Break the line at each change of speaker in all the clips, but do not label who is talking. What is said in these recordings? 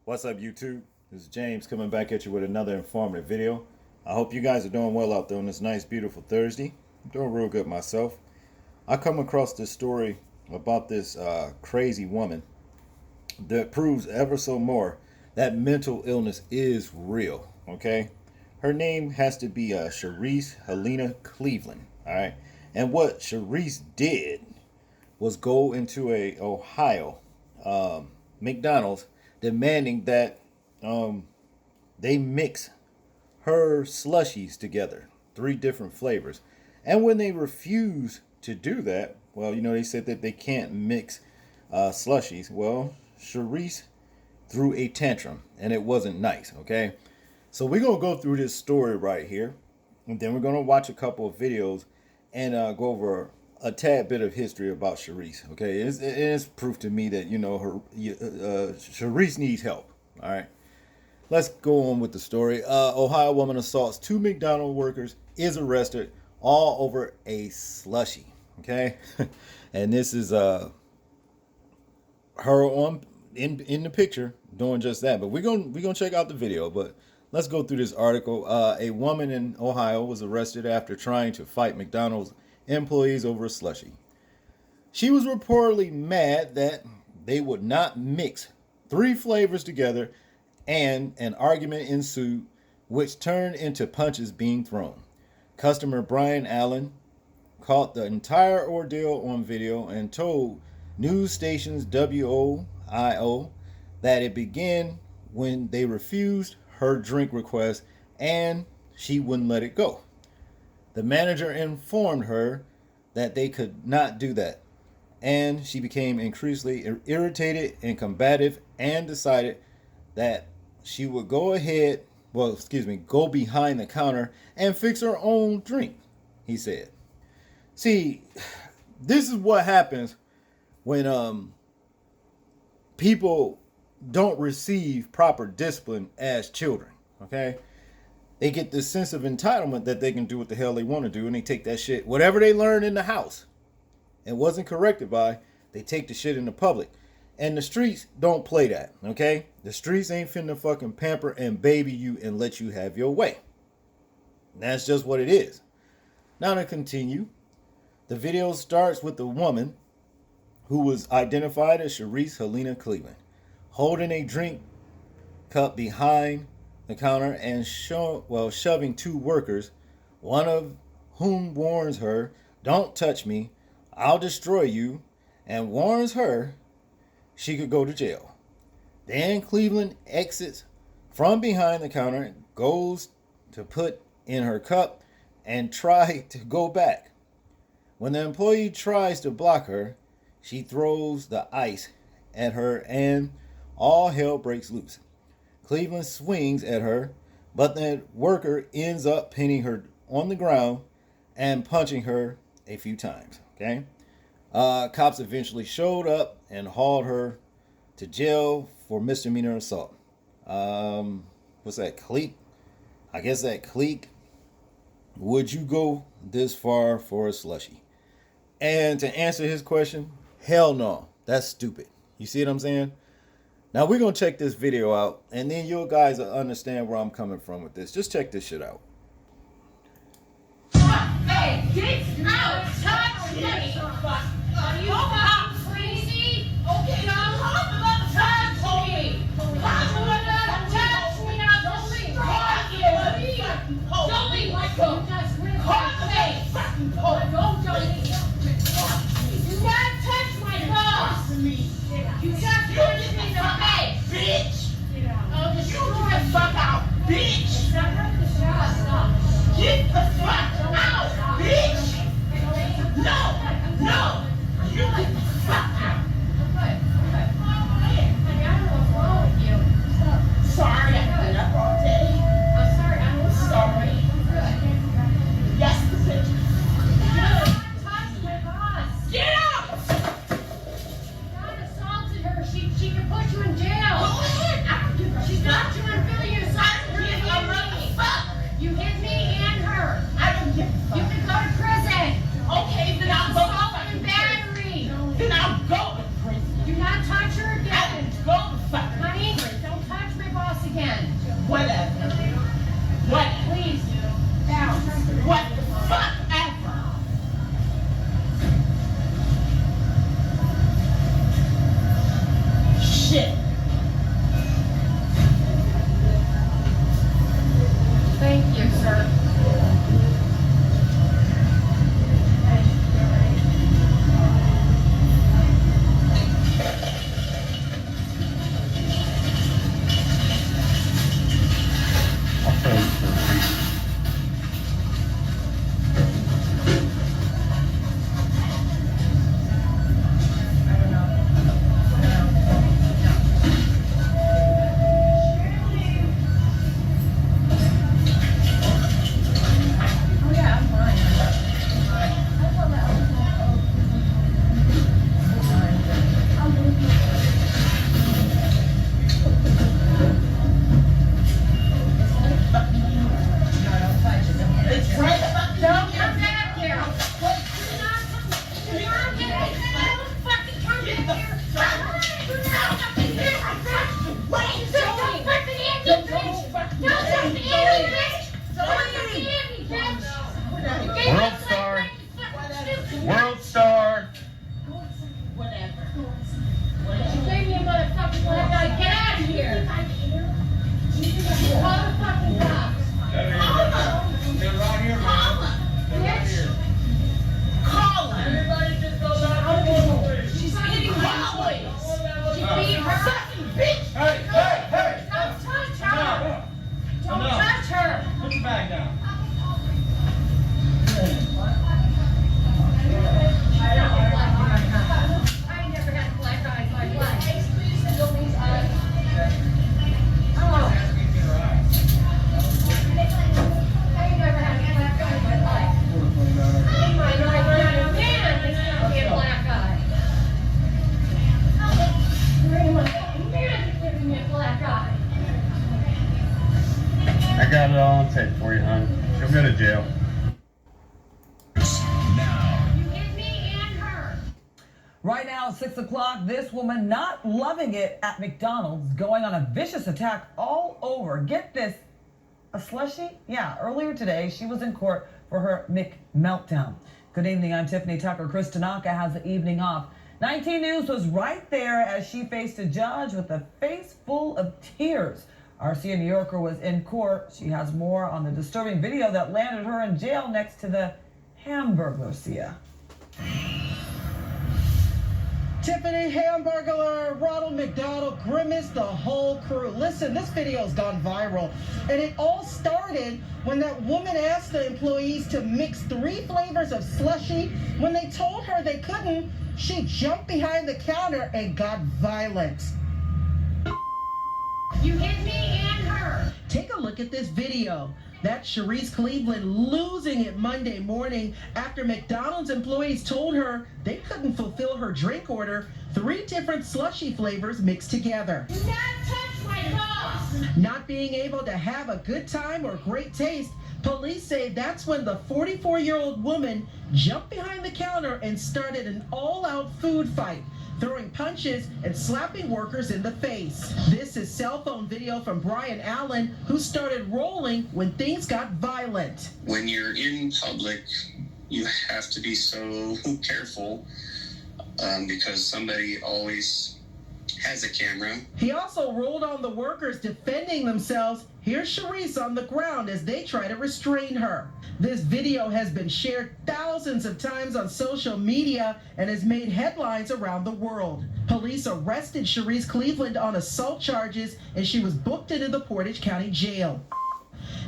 What's up, YouTube? This is James coming back at you with another informative video. I hope you guys are doing well out there on this nice, beautiful Thursday. I'm doing real good myself. I come across this story about this crazy woman that proves ever so more that mental illness is real, okay? Her name has to be Sharice Helena Cleveland, all right? And what Sharice did was go into a Ohio McDonald's demanding that they mix her slushies together, 3 different flavors. And when they refused to do that, well, they said that they can't mix slushies. Well, Sharice threw a tantrum, and it wasn't nice, okay? So we're going to go through this story right here, and then we're going to watch a couple of videos and go over a tad bit of history about Sharice, okay? It's proof to me that, Sharice needs help, all right? Let's go on with the story. Ohio woman assaults 2 McDonald workers, is arrested, all over a slushie, okay? And this is her on in the picture doing just that. But we're gonna check out the video. But let's go through this article. A woman in Ohio was arrested after trying to fight McDonald's employees over a slushie. She was reportedly mad that they would not mix 3 flavors together, and an argument ensued, which turned into punches being thrown. Customer Brian Allen caught the entire ordeal on video and told news stations WOIO that it began when they refused her drink request and she wouldn't let it go. The manager informed her that they could not do that, and she became increasingly irritated and combative and decided that she would go behind the counter and fix her own drink, he said. See, this is what happens when people don't receive proper discipline as children, okay? They get this sense of entitlement that they can do what the hell they want to do, and they take that shit, whatever they learned in the house and wasn't corrected by, they take the shit in the public. And the streets don't play that, okay? The streets ain't finna fucking pamper and baby you and let you have your way. That's just what it is. Now to continue, the video starts with the woman who was identified as Sharice Helena Cleveland, holding a drink cup behind the counter and shoving 2 workers, one of whom warns her, "Don't touch me, I'll destroy you," and warns her she could go to jail. Then Cleveland exits from behind the counter, goes to put in her cup, and try to go back. When the employee tries to block her, she throws the ice at her and all hell breaks loose. Cleveland swings at her, but the worker ends up pinning her on the ground and punching her a few times, okay? Cops eventually showed up and hauled her to jail for misdemeanor assault. What's that, clique? I guess that clique. Would you go this far for a slushie? And to answer his question, hell no. That's stupid. You see what I'm saying? Now we're going to check this video out, and then you guys will understand where I'm coming from with this. Just check this shit out.
Hey, get out! Touch me! Are you crazy? Okay, now touch me! Touch me! I'll destroy you! Jolie, let go! Don't you gotta touch my boss! You just touched me in the face! Bitch! I'll destroy the fuck out! Bitch! Get the fuck out! Bitch! Whatever. What? Please do. Now, what the fuck ever? Shit. Thank you, sir.
World star.
Whatever. You gave me a motherfucking black guy. Get out of here. Call the fucking cops. Call them.
They're right here, man.
Call them. Bitch. Call them.
Everybody just go back to normal, please.
She's getting always. She beat her fucking bitch.
Hey, hey, hey.
Don't touch her. Don't
Enough.
touch her.
Put your bag down.
I never had black eyes in my life. Oh. I never had black eyes in my life. In my life, not a man has given me a black eye. Pretty much a man has given me a black eye.
I got it all on tape for you, hon. She'll go to jail.
You hit me and her.
Right now at 6 o'clock, this woman not loving it at McDonald's, going on a vicious attack all over. Get this, a slushie? Yeah, earlier today, she was in court for her McMeltdown. Good evening, I'm Tiffany Tucker. Chris Tanaka has the evening off. 19 News was right there as she faced a judge with a face full of tears. RCA New Yorker was in court. She has more on the disturbing video that landed her in jail next to the Hamburglar.
Tiffany Hamburglar, Ronald McDonald, Grimace, the whole crew. Listen, this video's gone viral, and it all started when that woman asked the employees to mix 3 flavors of slushie. When they told her they couldn't, she jumped behind the counter and got violent.
You hit me and her.
Take a look at this video. That's Cherise Cleveland losing it Monday morning after McDonald's employees told her they couldn't fulfill her drink order. 3 different slushie flavors mixed together.
Do not touch my boss.
Not being able to have a good time or great taste, police say that's when the 44-year-old woman jumped behind the counter and started an all-out food fight, throwing punches and slapping workers in the face. This is cell phone video from Brian Allen, who started rolling when things got violent.
When you're in public, you have to be so careful because somebody always has a camera.
He also rolled on the workers defending themselves. Here's Cherise on the ground as they try to restrain her. This video has been shared thousands of times on social media and has made headlines around the world. Police arrested Cherise Cleveland on assault charges, and she was booked into the Portage County Jail.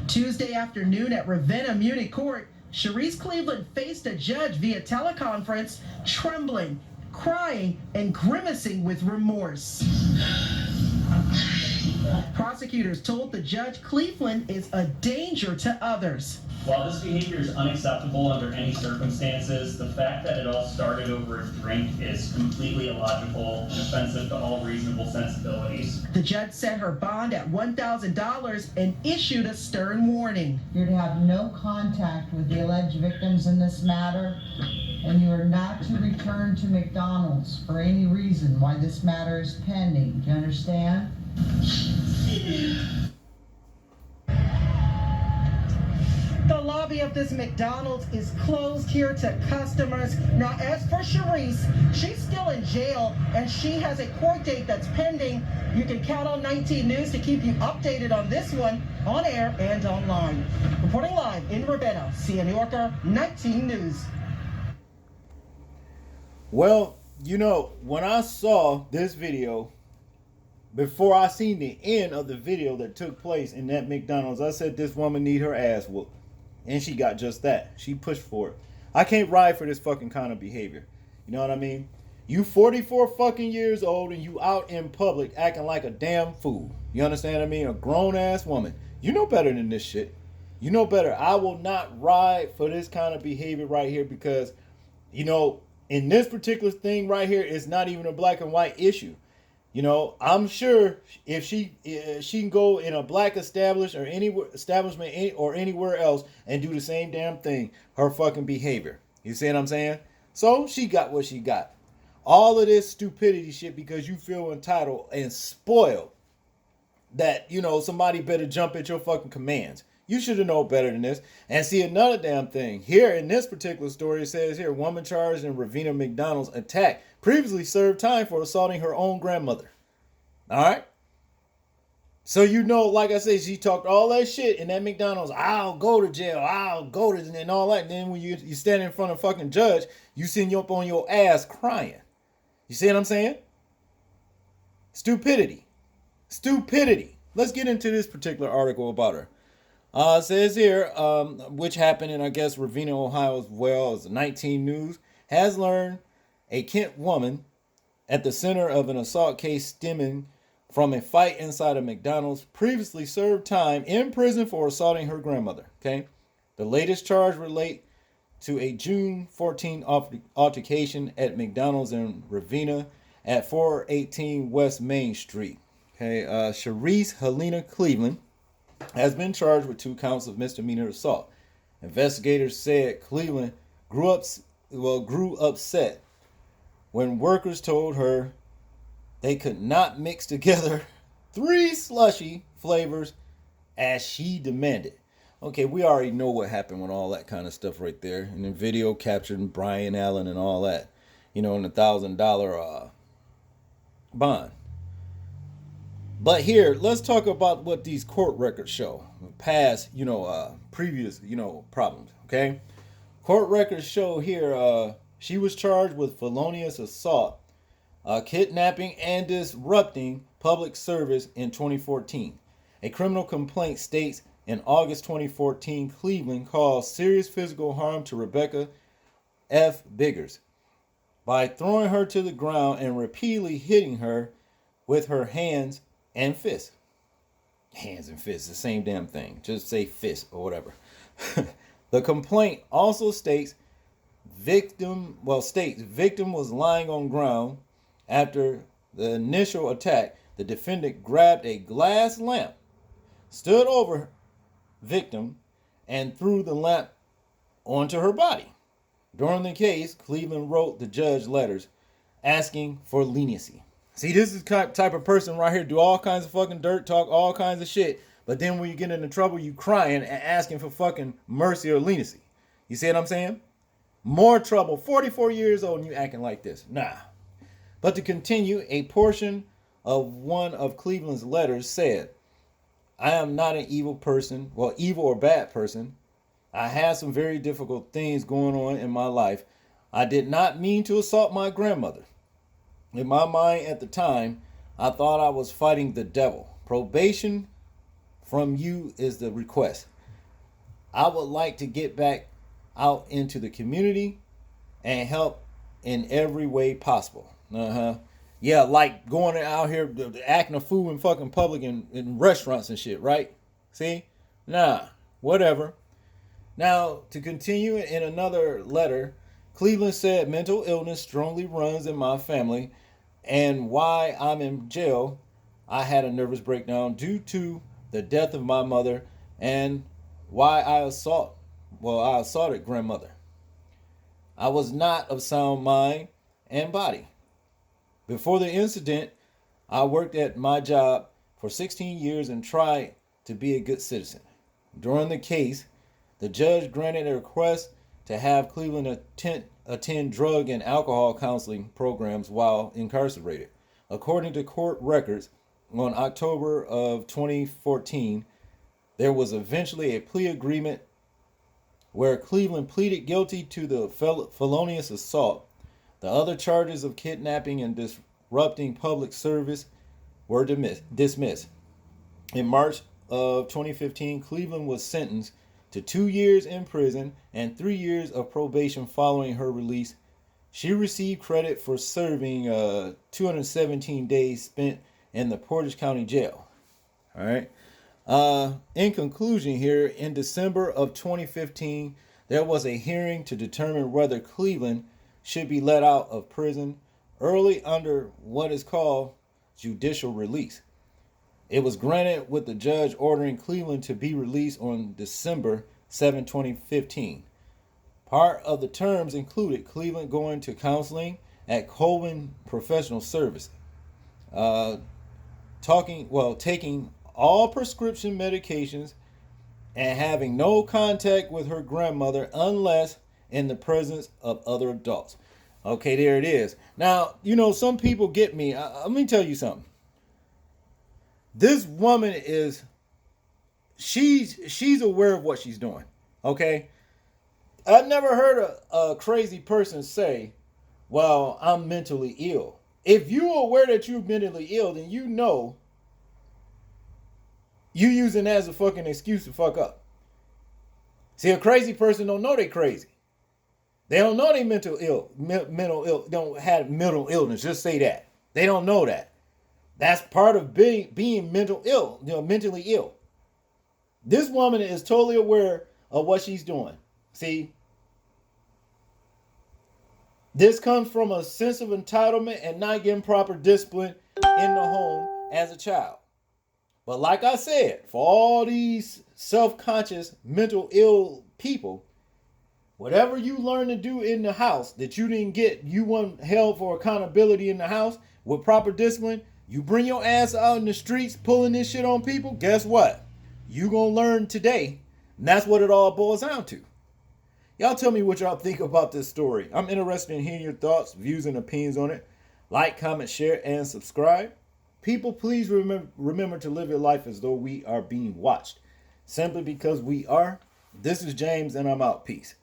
Tuesday afternoon at Ravenna Muni Court, Cherise Cleveland faced a judge via teleconference, trembling, crying, and grimacing with remorse. Prosecutors told the judge Cleveland is a danger to others.
While this behavior is unacceptable under any circumstances, the fact that it all started over a drink is completely illogical and offensive to all reasonable sensibilities.
The judge set her bond at $1,000 and issued a stern warning.
You're to have no contact with the alleged victims in this matter, and you are not to return to McDonald's for any reason while this matter is pending. Do you understand?
lobby of this McDonald's is closed here to customers. Now, as for Sharice, she's still in jail and she has a court date that's pending. You can count on 19 News to keep you updated on this one, on air and online. Reporting live in Ravenna, CN New Yorker, 19 News.
Well, you know, when I saw this video, before I seen the end of the video that took place in that McDonald's, I said this woman need her ass whooped. And she got just that. She pushed for it. I can't ride for this fucking kind of behavior. You know what I mean? You 44 fucking years old and you out in public acting like a damn fool. You understand what I mean? A grown ass woman. You know better than this shit. You know better. I will not ride for this kind of behavior right here because, you know, in this particular thing right here, it's not even a black and white issue. You know, I'm sure if she can go in a black establishment or anywhere else and do the same damn thing, her fucking behavior. You see what I'm saying? So she got what she got. All of this stupidity shit because you feel entitled and spoiled that, you know, somebody better jump at your fucking commands. You should have known better than this. And see, another damn thing. Here in this particular story, it says here, woman charged in Ravenna McDonald's attack previously served time for assaulting her own grandmother. All right? So, you know, like I said, she talked all that shit in that McDonald's. I'll go to jail. I'll go to, and all that. And then when you stand in front of fucking judge, you sitting up on your ass crying. You see what I'm saying? Stupidity. Stupidity. Let's get into this particular article about her. It says here, which happened in, I guess, Ravenna, Ohio as well as 19 News, has learned a Kent woman at the center of an assault case stemming from a fight inside a McDonald's previously served time in prison for assaulting her grandmother. Okay. The latest charge relate to a June 14 altercation at McDonald's in Ravenna at 418 West Main Street. Okay. Sharice Helena Cleveland has been charged with 2 counts of misdemeanor assault. Investigators said Cleveland grew upset when workers told her they could not mix together 3 slushie flavors as she demanded. Okay, we already know what happened with all that kind of stuff right there. And the video captured Brian Allen and all that, you know, in the $1,000 bond. But here, let's talk about what these court records show. Past, previous, problems, okay? Court records show here she was charged with felonious assault, kidnapping, and disrupting public service in 2014. A criminal complaint states in August 2014, Cleveland caused serious physical harm to Rebecca F. Biggers by throwing her to the ground and repeatedly hitting her with her hands and fists. Hands and fists, the same damn thing. Just say fist or whatever. The complaint also states victim was lying on ground after the initial attack. The defendant grabbed a glass lamp, stood over victim, and threw the lamp onto her body. During the case, Cleveland wrote the judge letters asking for leniency. See, this is the type of person right here, do all kinds of fucking dirt, talk all kinds of shit, but then when you get into trouble, you crying and asking for fucking mercy or leniency. You see what I'm saying? More trouble, 44 years old and you acting like this. Nah. But to continue, a portion of one of Cleveland's letters said, I am not an evil person, evil or bad person. I had some very difficult things going on in my life. I did not mean to assault my grandmother. In my mind at the time, I thought I was fighting the devil. Probation from you is the request. I would like to get back out into the community and help in every way possible. Yeah, like going out here acting a fool in fucking public in restaurants and shit, right? See? Nah, whatever. Now, to continue in another letter, Cleveland said mental illness strongly runs in my family, and why I'm in jail, I had a nervous breakdown due to the death of my mother, and why I assaulted grandmother. I was not of sound mind and body. Before the incident, I worked at my job for 16 years and tried to be a good citizen. During the case, the judge granted a request to have Cleveland attend drug and alcohol counseling programs while incarcerated. According to court records, on October of 2014, there was eventually a plea agreement where Cleveland pleaded guilty to the felonious assault. The other charges of kidnapping and disrupting public service were dismissed. In March of 2015, Cleveland was sentenced to 2 years in prison and 3 years of probation following her release. She received credit for serving 217 days spent in the Portage County Jail. All right. In conclusion here, in December of 2015, there was a hearing to determine whether Cleveland should be let out of prison early under what is called judicial release. It was granted with the judge ordering Cleveland to be released on December 7, 2015. Part of the terms included Cleveland going to counseling at Colvin Professional Service, taking all prescription medications and having no contact with her grandmother unless in the presence of other adults. Okay, there it is. Now, some people get me. Let me tell you something. This woman she's aware of what she's doing. Okay? I've never heard a crazy person say, well, I'm mentally ill. If you're aware that you're mentally ill, then you know you using that as a fucking excuse to fuck up. See, a crazy person don't know they crazy. They don't know they mental ill, don't have mental illness. Just say that. They don't know that. That's part of being mentally ill. This woman is totally aware of what she's doing. See, this comes from a sense of entitlement and not getting proper discipline in the home as a child. But like I said, for all these self-conscious, mental ill people, whatever you learn to do in the house that you didn't get, you weren't held for accountability in the house with proper discipline, you bring your ass out in the streets pulling this shit on people, guess what? You gonna learn today. And that's what it all boils down to. Y'all tell me what y'all think about this story. I'm interested in hearing your thoughts, views, and opinions on it. Like, comment, share, and subscribe. People, please remember to live your life as though we are being watched. Simply because we are. This is James, and I'm out. Peace.